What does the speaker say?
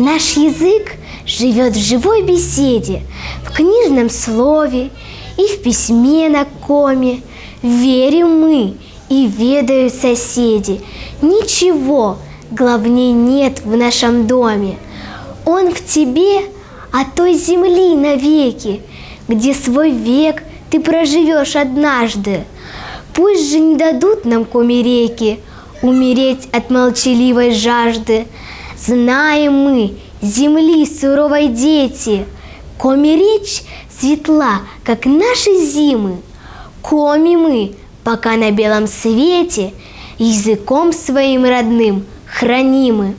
Наш язык живет в живой беседе, в книжном слове и в письме на коме. Верим мы и ведают соседи, ничего главней нет в нашем доме. Он в тебе от той земли навеки, где свой век ты проживешь однажды. Пусть же не дадут нам коми-реки умереть от молчаливой жажды. Знаем мы, земли суровой дети, коми-речь светла, как наши зимы. Коми мы, пока на белом свете, языком своим родным хранимы.